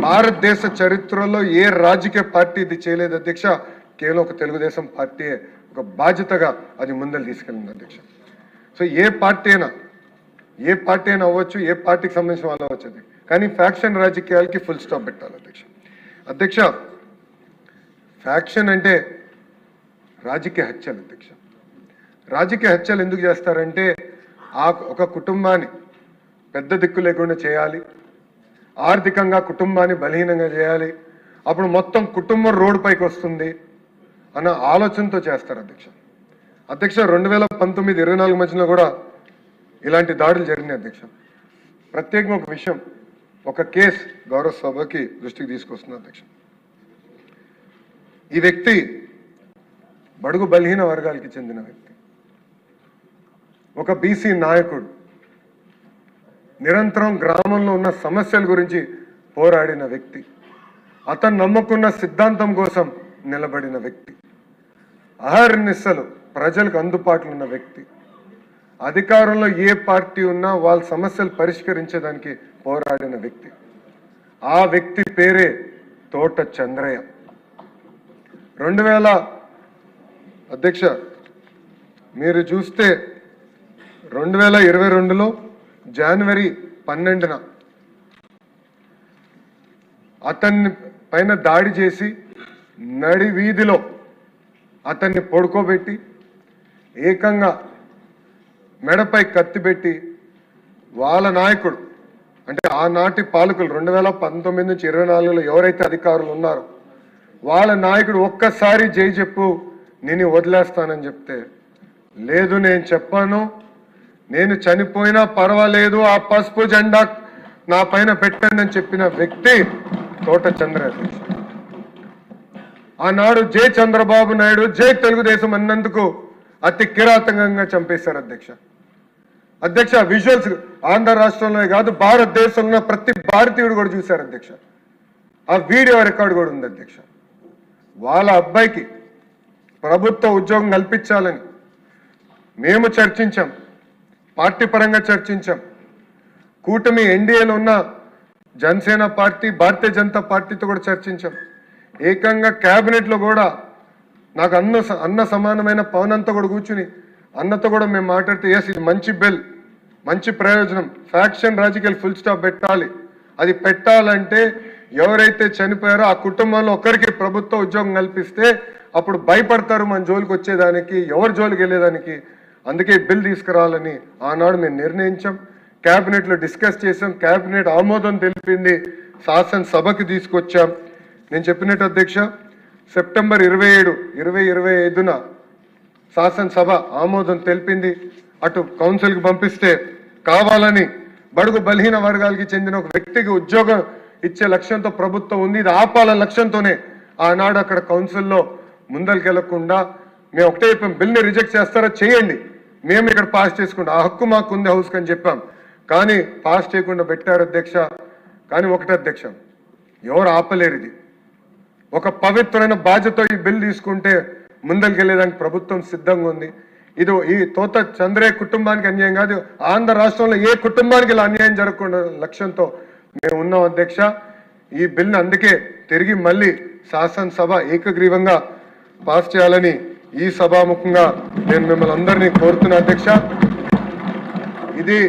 భారతదేశ చరిత్రలో ఏ రాజకీయ పార్టీ ఇది చేయలేదు అధ్యక్ష. కేవలం ఒక తెలుగుదేశం పార్టీ ఒక బాధ్యతగా అది ముందలు తీసుకెళ్ళింది అధ్యక్ష. సో ఏ పార్టీ అయినా అవ్వచ్చు, ఏ పార్టీకి సంబంధించిన వాళ్ళు అవ్వచ్చు, కానీ ఫ్యాక్షన్ రాజకీయాలకి ఫుల్ స్టాప్ పెట్టాలి అధ్యక్ష. అధ్యక్ష, ఫ్యాక్షన్ అంటే రాజకీయ హత్యలు అధ్యక్ష. రాజకీయ హత్యలు ఎందుకు చేస్తారంటే ఒక కుటుంబాన్ని పెద్ద దిక్కు లేకుండా చేయాలి, ఆర్థికంగా కుటుంబాన్ని బలహీనంగా చేయాలి, అప్పుడు మొత్తం కుటుంబం రోడ్డు పైకి వస్తుంది అన్న ఆలోచనతో చేస్తారు అధ్యక్ష. అధ్యక్ష 2019-24 మధ్యలో కూడా ఇలాంటి దాడులు జరిగినాయి అధ్యక్ష. ప్రత్యేకంగా ఒక విషయం, ఒక కేసు గౌరవ సభకి దృష్టికి తీసుకొస్తుంది అధ్యక్ష. ఈ వ్యక్తి బడుగు బలహీన వర్గాలకి చెందిన వ్యక్తి, ఒక బీసీ నాయకుడు, నిరంతరం గ్రామంలో ఉన్న సమస్యల గురించి పోరాడిన వ్యక్తి, అతను నమ్ముకున్న సిద్ధాంతం కోసం నిలబడిన వ్యక్తి, అహర్నిశలు ప్రజలకు అందుబాటులో ఉన్న వ్యక్తి, అధికారంలో ఏ పార్టీ ఉన్నా వాళ్ళ సమస్యలు పరిష్కరించేదానికి పోరాడిన వ్యక్తి. ఆ వ్యక్తి పేరే తోట చంద్రయ్య. 2000 అధ్యక్ష మీరు చూస్తే 2022లో జనవరి 12న అతన్ని పైన దాడి చేసి నడి వీధిలో అతన్ని పడుకోబెట్టి ఏకంగా మెడపై కత్తిపెట్టి వాళ్ళ నాయకుడు అంటే ఆనాటి పాలకులు 2019 నుంచి 24లో ఎవరైతే అధికారులు ఉన్నారో వాళ్ళ నాయకుడు ఒక్కసారి జై చెప్పు నేను వదిలేస్తానని చెప్తే, లేదు నేను చెప్పాను, నేను చనిపోయినా పర్వాలేదు, ఆ పసుపు జెండా నా పైన పెట్టండి అని చెప్పిన వ్యక్తి తోట చంద్రయ్య. ఆనాడు జై చంద్రబాబు నాయుడు, జై తెలుగుదేశం అన్నందుకు అతి కిరాతకంగా చంపేశారు అధ్యక్ష. అధ్యక్ష విజువల్స్ ఆంధ్ర రాష్ట్రంలో కాదు భారతదేశంలో ప్రతి భారతీయుడు కూడా చూశారు అధ్యక్ష. ఆ వీడియో రికార్డు కూడా ఉంది అధ్యక్ష. వాళ్ళ అబ్బాయికి ప్రభుత్వ ఉద్యోగం కల్పించాలని మేము చర్చించాం, పార్టీ పరంగా చర్చించాం. కూటమి ఎన్డీఏలో ఉన్న జనసేన పార్టీ, భారతీయ జనతా పార్టీతో కూడా చర్చించాం. ఏకంగా క్యాబినెట్లో కూడా నాకు అన్న సమానమైన పవనంతో కూడా కూర్చుని అన్నతో కూడా మేము మాట్లాడితే, ఎస్ ఇది మంచి బిల్, మంచి ప్రయోజనం, ఫ్యాక్షన్ రాజకీయాలు ఫుల్ స్టాప్ పెట్టాలి, అది పెట్టాలంటే ఎవరైతే చనిపోయారో ఆ కుటుంబంలో ఒకరికి ప్రభుత్వ ఉద్యోగం కల్పిస్తే అప్పుడు భయపడతారు మన జోలికి వచ్చేదానికి, ఎవరి జోలికి వెళ్ళేదానికి. అందుకే బిల్ తీసుకురావాలని ఆనాడు మేము నిర్ణయించాం, క్యాబినెట్లో డిస్కస్ చేసాం, క్యాబినెట్ ఆమోదం తెలిపింది, శాసనసభకి తీసుకొచ్చాం. నేను చెప్పినట్టు అధ్యక్ష సెప్టెంబర్ 27, 2025న శాసనసభ ఆమోదం తెలిపింది. అటు కౌన్సిల్కి పంపిస్తే కావాలని బడుగు బలహీన వర్గాలకి చెందిన ఒక వ్యక్తికి ఉద్యోగం ఇచ్చే లక్ష్యంతో ప్రభుత్వం ఉంది, ఇది ఆపాల లక్ష్యంతోనే ఆనాడు అక్కడ కౌన్సిల్లో ముందరికెళ్లకుండా మేము ఒకటే చెప్పాం, బిల్ని రిజెక్ట్ చేస్తారా చేయండి, మేము ఇక్కడ పాస్ చేసుకుంటాం, ఆ హక్కు మాకు ఉంది హౌస్కి అని చెప్పాం. కానీ పాస్ చేయకుండా పెట్టారు అధ్యక్ష. కానీ ఒకటే అధ్యక్ష, ఎవరు ఆపలేరు. ఇది ఒక పవిత్రమైన బాధ్యత, ఈ బిల్ తీసుకుంటే ముందరికెళ్ళేదానికి ప్రభుత్వం సిద్ధంగా ఉంది. ఇది ఈ తోట చంద్రయ్య కుటుంబానికి అన్యాయం కాదు, ఆంధ్ర రాష్ట్రంలో ఏ కుటుంబానికి ఇలా అన్యాయం జరగకుండా లక్ష్యంతో మేము ఉన్నాం అధ్యక్ష. ఈ బిల్ని అందుకే తిరిగి మళ్ళీ శాసనసభ ఏకగ్రీవంగా పాస్ చేయాలని ఈ సభాముఖంగా నేను మిమ్మల్ని అందరినీ కోరుతున్నా అధ్యక్ష. ఇది